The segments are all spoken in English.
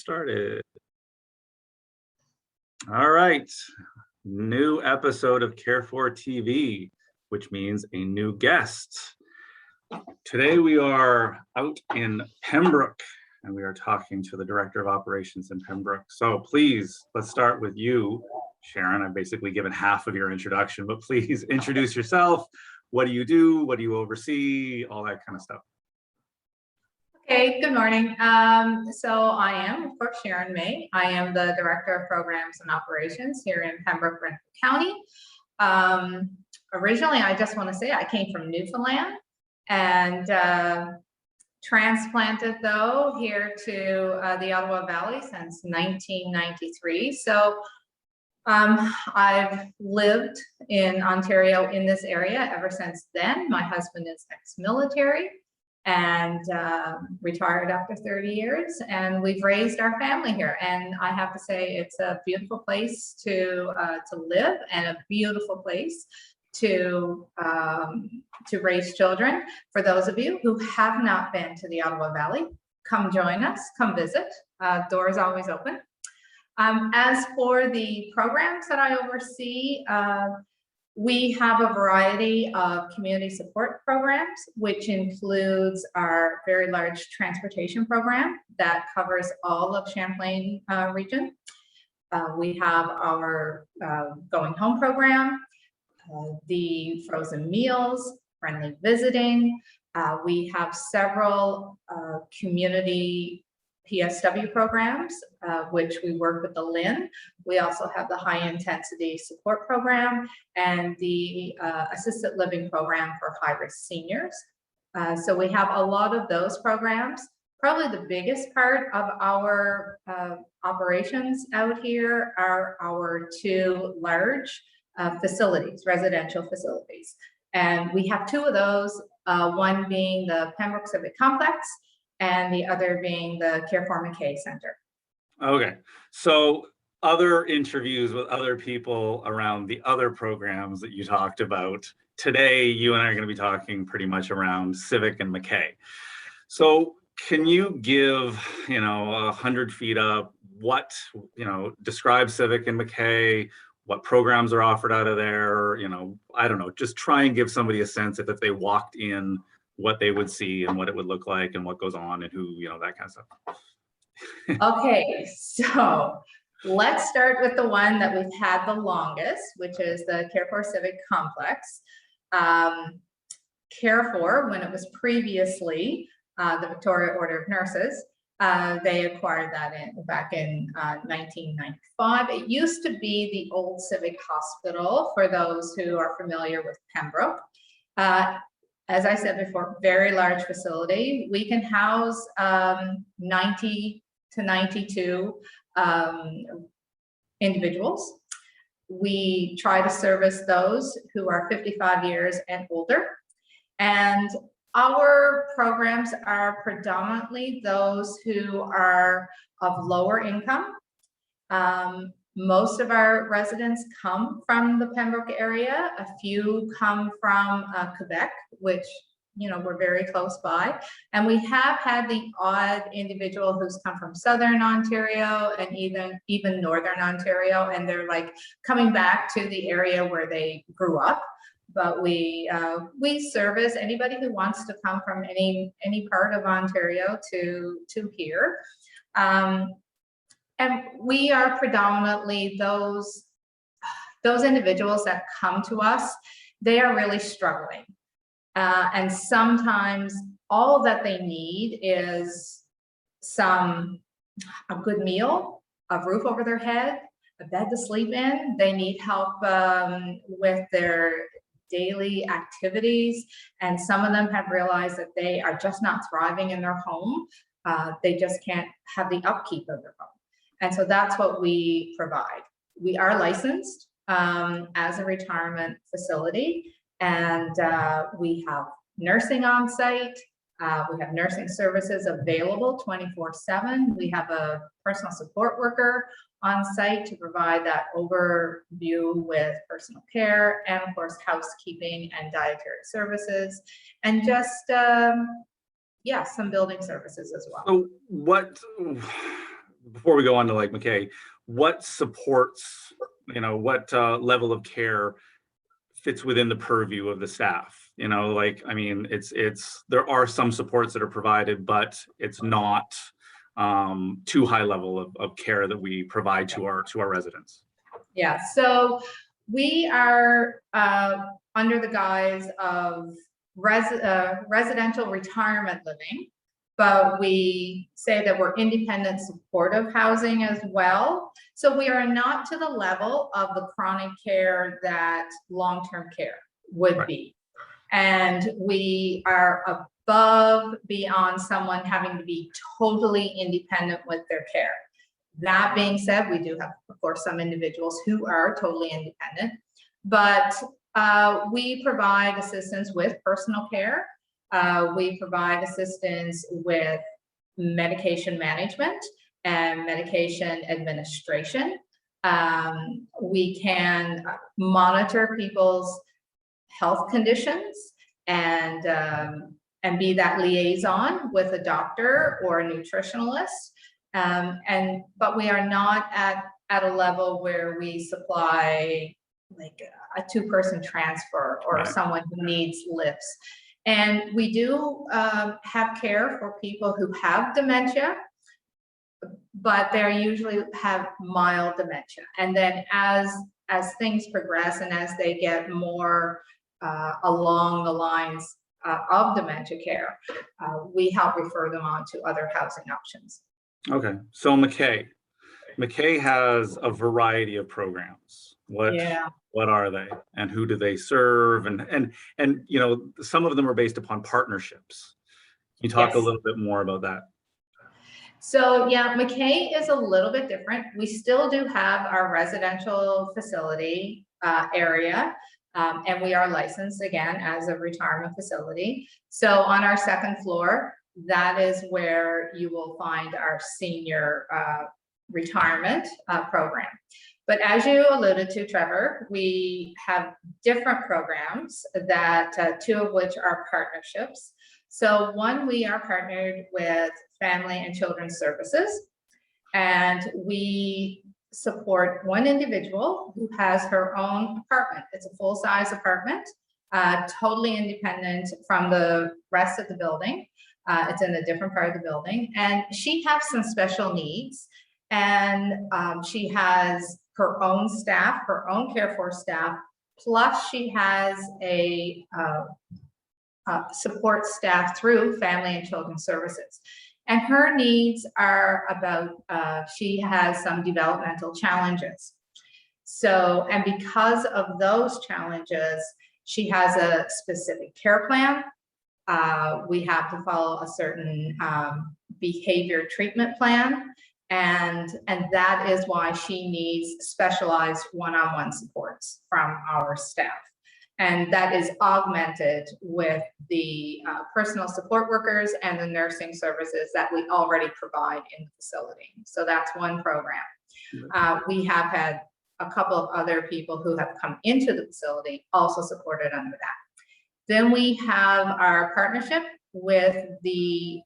started. All right, new episode of Carefor TV, which means a new guest. Today we are out in Pembroke and we are talking to the Director of Operations in Pembroke. So please, let's start with you, Sharon. I've basically given half of your introduction, but please introduce yourself. What do you do? What do you oversee? All that kind of stuff. Okay, good morning. So I am, of course, Sharon Maye. I am the Director of Programs and Operations here in Pembroke County. Originally, I just want to say I came from Newfoundland and transplanted, though, here to the Ottawa Valley since 1993. So I've lived in Ontario in this area ever since then. My husband is ex-military and retired after 30 years, and we've raised our family here. And I have to say, it's a beautiful place to live and a beautiful place to raise children. For those of you who have not been to the Ottawa Valley, come join us, come visit. Doors always open. As for the programs that I oversee, we have a variety of community support programs, which includes our very large transportation program that covers all of Champlain region. We have our Going Home program, the frozen meals, friendly visiting. We have several community PSW programs, which we work with the LIN. We also have the high intensity support program and the assisted living program for high-risk seniors. So we have a lot of those programs. Probably the biggest part of our operations out here are our two large facilities, residential facilities. And we have two of those, one being the Pembroke Civic Complex and the other being the Carefor Mackay Center. Okay, so other interviews with other people around the other programs that you talked about. Today, you and I are going to be talking pretty much around Civic and Mackay. So can you give, 100 feet up, describe Civic and Mackay, what programs are offered out of there, I don't know, just try and give somebody a sense if they walked in, what they would see and what it would look like and what goes on and who, that kind of stuff. Okay, so let's start with the one that we've had the longest, which is the Carefor Civic Complex. Carefor, when it was previously the Victoria Order of Nurses, they acquired that back in 1995. It used to be the old Civic Hospital, for those who are familiar with Pembroke. As I said before, very large facility. We can house 90 to 92 individuals. We try to service those who are 55 years and older. And our programs are predominantly those who are of lower income. Most of our residents come from the Pembroke area. A few come from Quebec, which, we're very close by. And we have had the odd individual who's come from Southern Ontario and even Northern Ontario, and they're like coming back to the area where they grew up. But we service anybody who wants to come from any part of Ontario to here. And we are predominantly those individuals that come to us, they are really struggling. And sometimes all that they need is a good meal, a roof over their head, a bed to sleep in. They need help with their daily activities. And some of them have realized that they are just not thriving in their home. They just can't have the upkeep of their home. And so that's what we provide. We are licensed as a retirement facility, and we have nursing on site. We have nursing services available 24/7. We have a personal support worker on site to provide that overview with personal care and, of course, housekeeping and dietary services, and just, some building services as well. So before we go on to like Mackay, what supports, what level of care fits within the purview of the staff? Like, I mean, there are some supports that are provided, but it's not too high level of care that we provide to our residents. Yeah, so we are under the guise of residential retirement living, but we say that we're independent supportive housing as well. So we are not to the level of the chronic care that long-term care would be. And we are above beyond someone having to be totally independent with their care. That being said, we do have, of course, some individuals who are totally independent, but we provide assistance with personal care. We provide assistance with medication management and medication administration. We can monitor people's health conditions and be that liaison with a doctor or a nutritionalist. But we are not at a level where we supply like a 2-person transfer or someone who needs lifts. And we do have care for people who have dementia, but they usually have mild dementia. And then as things progress and as they get more along the lines of dementia care, we help refer them on to other housing options. Okay, so Mackay has a variety of programs. What are they, and who do they serve? And some of them are based upon partnerships. Can you talk a little bit more about that? So yeah, Mackay is a little bit different. We still do have our residential facility area, and we are licensed again as a retirement facility. So on our 2nd floor, that is where you will find our senior retirement program. But as you alluded to, Trevor, we have different programs that 2 of which are partnerships. So one, we are partnered with Family and Children's Services, and we support one individual who has her own apartment. It's a full-size apartment, totally independent from the rest of the building. It's in a different part of the building, and she has some special needs, and she has her own staff, her own Carefor staff, plus she has a support staff through Family and Children's Services. And her needs are about, she has some developmental challenges. So, and because of those challenges, she has a specific care plan. We have to follow a certain behavior treatment plan. And that is why she needs specialized one-on-one supports from our staff. And that is augmented with the personal support workers and the nursing services that we already provide in the facility. So that's one program. We have had a couple of other people who have come into the facility also supported under that. Then we have our partnership with the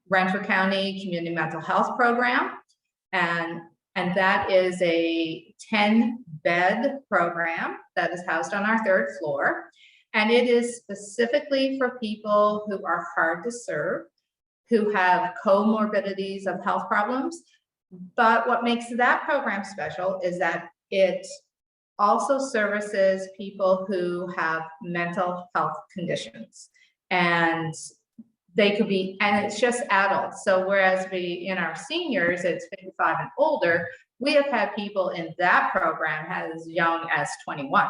Rancho County Community Mental Health Program, and that is a 10-bed program that is housed on our 3rd floor, and it is specifically for people who are hard to serve, who have comorbidities of health problems. But what makes that program special is that it also services people who have mental health conditions, and they could be, and it's just adults. So whereas in our seniors, it's 55 and older, we have had people in that program as young as 21.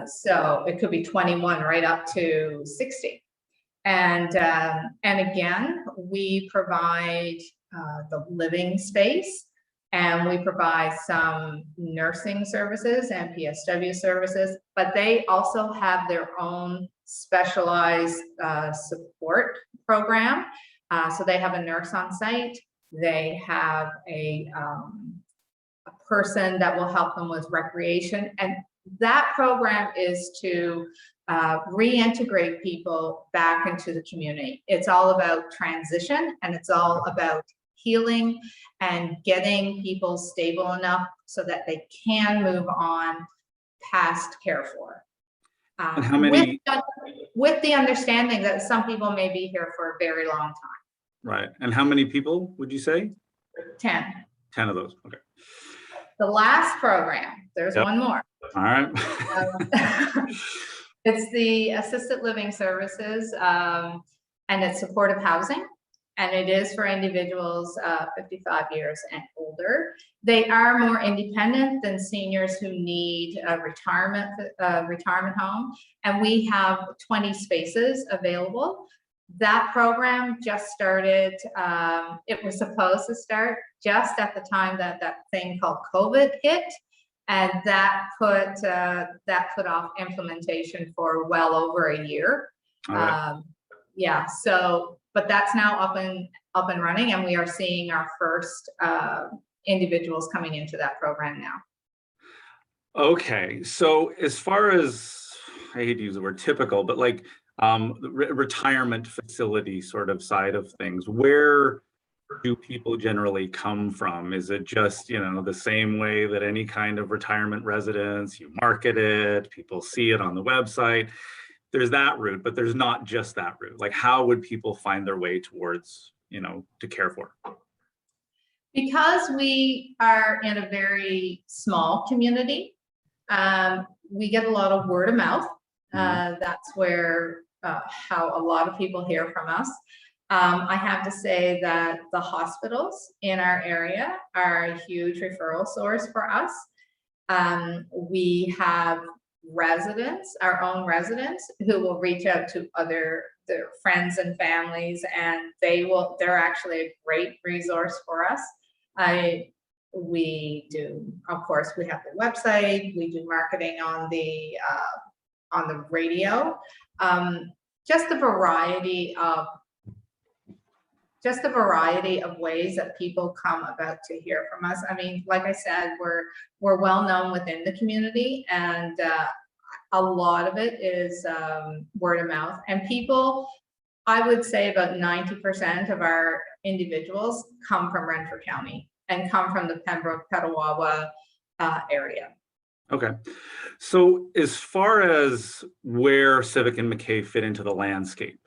So it could be 21 right up to 60. And again, we provide the living space, and we provide some nursing services and PSW services, but they also have their own specialized support program. So they have a nurse on site. They have a person that will help them with recreation. And that program is to reintegrate people back into the community. It's all about transition, and it's all about healing and getting people stable enough so that they can move on past Carefor. And how many? With the understanding that some people may be here for a very long time. Right. And how many people would you say? 10. 10 of those. Okay. The last program, there's Yep. one more. All right. It's the assisted living services, and it's supportive housing. And it is for individuals 55 years and older. They are more independent than seniors who need a retirement home. And we have 20 spaces available. That program just started. It was supposed to start just at the time that thing called COVID hit. And that put off implementation for well over a year. Right. Yeah, so, but that's now up and running, and we are seeing our first individuals coming into that program now. Okay. So as far as, I hate to use the word typical, but like the retirement facility sort of side of things, where do people generally come from? Is it just, the same way that any kind of retirement residence, you market it, people see it on the website? There's that route, but there's not just that route. Like, how would people find their way towards, to Carefor? Because we are in a very small community, we get a lot of word of mouth. That's where how a lot of people hear from us. I have to say that the hospitals in our area are a huge referral source for us. We have residents, our own residents, who will reach out to their friends and families, and they're actually a great resource for us. We do, of course, we have the website, we do marketing on the radio, just a variety of ways that people come about to hear from us. I mean, like I said, we're well known within the community, and a lot of it is word of mouth. And people, I would say about 90% of our individuals come from Renfrew County and come from the Pembroke, Petawawa area. Okay. So as far as where Civic and Mackay fit into the landscape,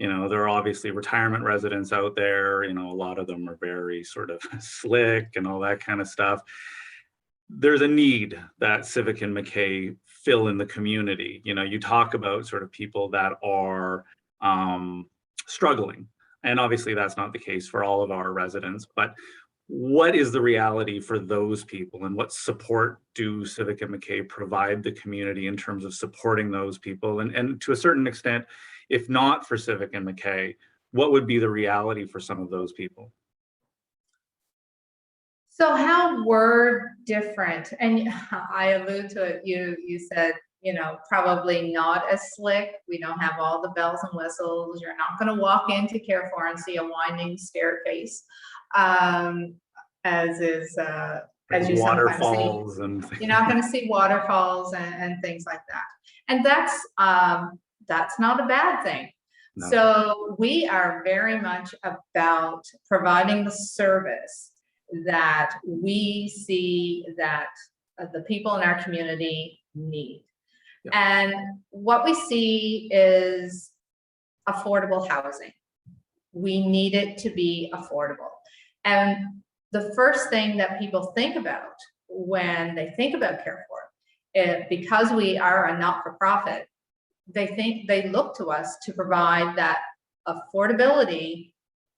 there are obviously retirement residents out there, a lot of them are very sort of slick and all that kind of stuff. There's a need that Civic and Mackay fill in the community. You talk about sort of people that are struggling, and obviously that's not the case for all of our residents, but what is the reality for those people, and what support do Civic and Mackay provide the community in terms of supporting those people? And to a certain extent, if not for Civic and Mackay, what would be the reality for some of those people? So how we're different, and I allude to it, you said, probably not as slick. We don't have all the bells and whistles. You're not going to walk into Carefor and see a winding staircase, as you waterfalls sometimes see. You're not going to see waterfalls and things like that. And that's not a bad thing. No. So we are very much about providing the service that we see that the people in our community need. Yeah. And what we see is affordable housing. We need it to be affordable. And the first thing that people think about when they think about Carefor, because we are a not-for-profit, they look to us to provide that affordability,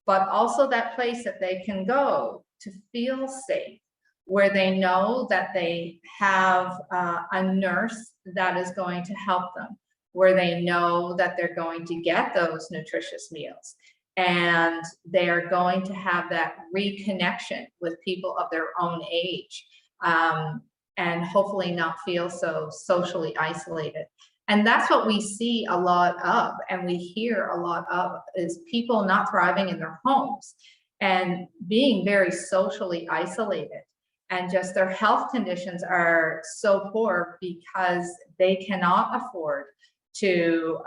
but also that place that they can go to feel safe, where they know that they have a nurse that is going to help them, where they know that they're going to get those nutritious meals, and they are going to have that reconnection with people of their own age, and hopefully not feel so socially isolated. And that's what we see a lot of, and we hear a lot of, is people not thriving in their homes and being very socially isolated, and just their health conditions are so poor because they cannot afford to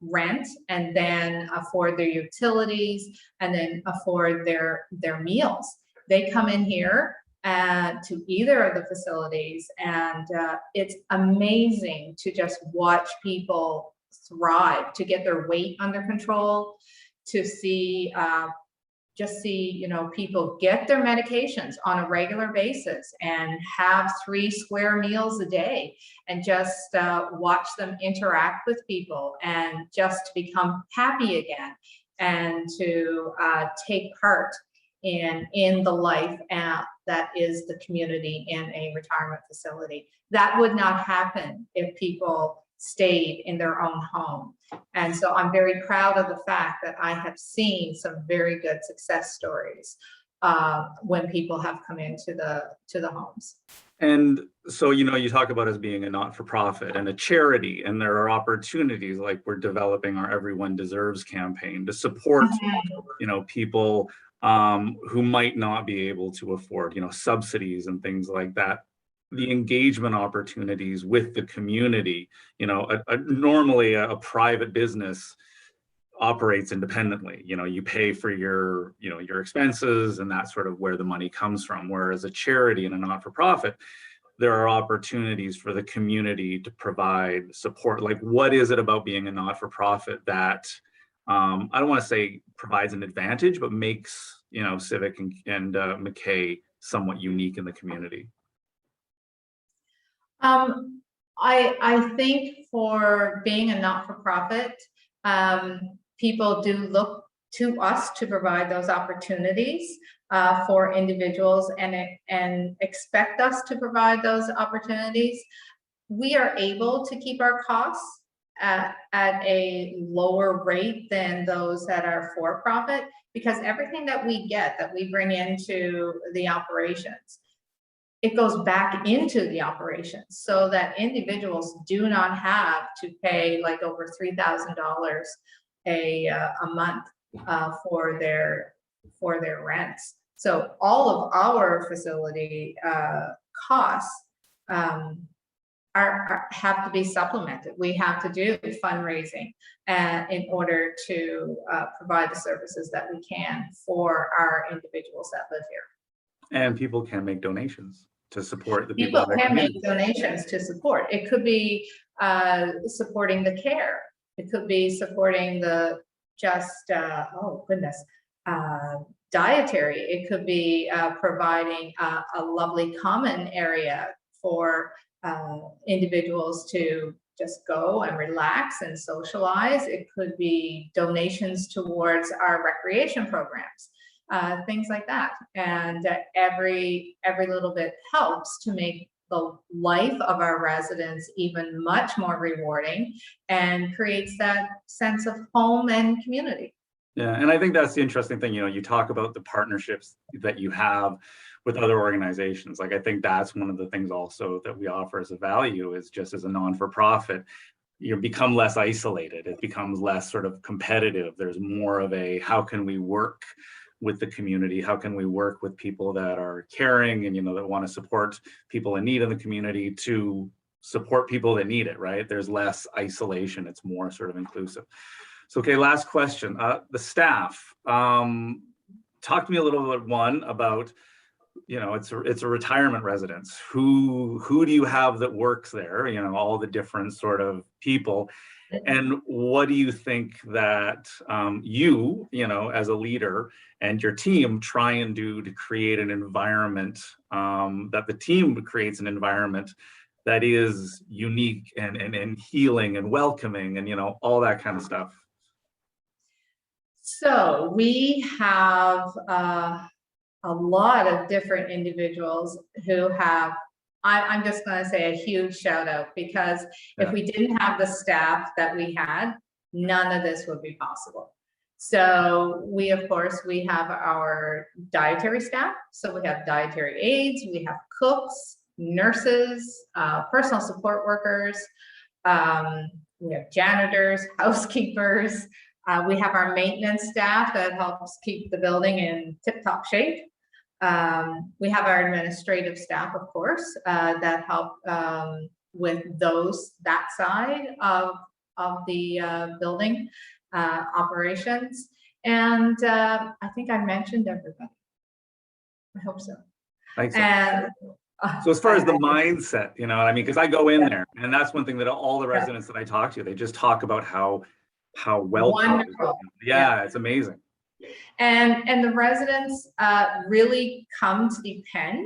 rent and then afford their utilities and then afford their meals. They come in here to either of the facilities, and it's amazing to just watch people thrive, to get their weight under control, to see people get their medications on a regular basis and have 3 square meals a day, and just watch them interact with people and just to become happy again and to take part in the life that is the community in a retirement facility. That would not happen if people stayed in their own home. And so I'm very proud of the fact that I have seen some very good success stories when people have come into the homes. And so, you talk about us being a not-for-profit and a charity, and there are opportunities like we're developing our Everyone Deserves campaign to support, people who might not be able to afford, subsidies and things like that. The engagement opportunities with the community, normally a private business operates independently. You pay for your expenses, and that's sort of where the money comes from. Whereas a charity and a not-for-profit, there are opportunities for the community to provide support. Like, what is it about being a not-for-profit that I don't want to say provides an advantage, but makes Civic and Mackay somewhat unique in the community? I think for being a not-for-profit, people do look to us to provide those opportunities for individuals and expect us to provide those opportunities. We are able to keep our costs at a lower rate than those that are for-profit, because everything that we get, that we bring into the operations, it goes back into the operations, so that individuals do not have to pay like over $3,000 a month for their rents. So all of our facility costs have to be supplemented. We have to do fundraising in order to provide the services that we can for our individuals that live here. And people can make donations to support the people. People can make donations to support. It could be supporting the care. It could be supporting the dietary. It could be providing a lovely common area for individuals to just go and relax and socialize. It could be donations towards our recreation programs. Things like that, and every little bit helps to make the life of our residents even much more rewarding and creates that sense of home and community. Yeah, and I think that's the interesting thing. You talk about the partnerships that you have with other organizations. Like, I think that's one of the things also that we offer as a value, is just as a non-for-profit, you become less isolated. It becomes less sort of competitive. There's more of a, how can we work with the community? How can we work with people that are caring and, that want to support people in need in the community to support people that need it, right? There's less isolation. It's more sort of inclusive. So, okay, last question. The staff. Talk to me a little bit, one, about, it's a retirement residence. Who do you have that works there? All the different sort of people. And what do you think that you, as a leader and your team try and do to create an environment, that the team creates an environment that is unique and healing and welcoming and, all that kind of stuff? So we have a lot of different individuals who have, I'm just going to say a huge shout out, because if we didn't have the staff that we had, none of this would be possible. So we have our dietary staff. So we have dietary aides, we have cooks, nurses, personal support workers, we have janitors, housekeepers. We have our maintenance staff that helps keep the building in tip-top shape. We have our administrative staff, of course, that help with that side of of the building operations. And I think I mentioned everybody. I hope so. Thanks. And So as far as the mindset, you know what I mean? Because I go in Yeah. there, and that's one thing that all the residents that I talk to, they just talk about how well. Wonderful. Yeah, it's amazing. And the residents really come to depend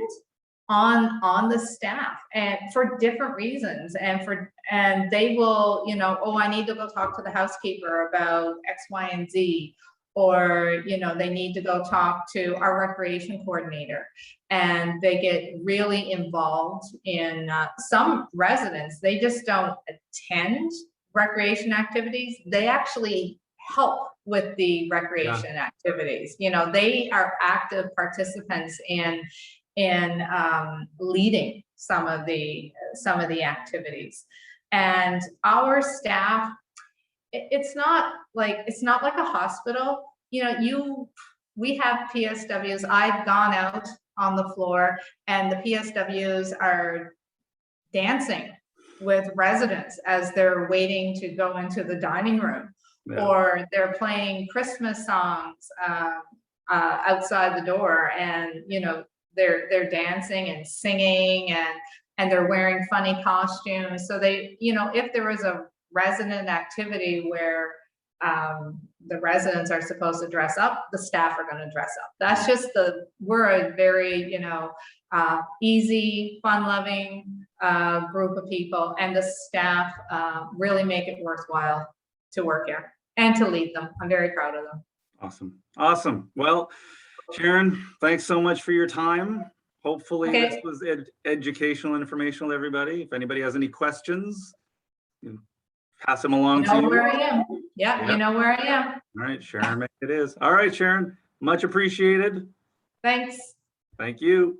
on the staff, and for different reasons, and they will, you know, oh, I need to go talk to the housekeeper about X, Y, and Z, or, you know, they need to go talk to our recreation coordinator, and they get really involved in some residents. They just don't attend recreation activities. They actually help with the recreation activities. You know, they are active participants in leading some of the activities. And our staff, it's not like a hospital. You know, we have PSWs. I've gone out on the floor, and the PSWs are dancing with residents as they're waiting to go into the dining room. Yeah. Or they're playing Christmas songs outside the door, and, you know, they're dancing and singing, and they're wearing funny costumes. So they, you know, if there was a resident activity where the residents are supposed to dress up, the staff are going to dress up. That's just we're a very, you know, easy, fun-loving group of people, and the staff really make it worthwhile to work here and to lead them. I'm very proud of them. Awesome. Awesome. Well, Sharon, thanks so much for your time. Hopefully this was educational and informational to everybody. If anybody has any questions, pass them along to you. You know where I am. Yeah, you know where I am. All right, Sharon, it is. All right, Sharon, much appreciated. Thanks. Thank you.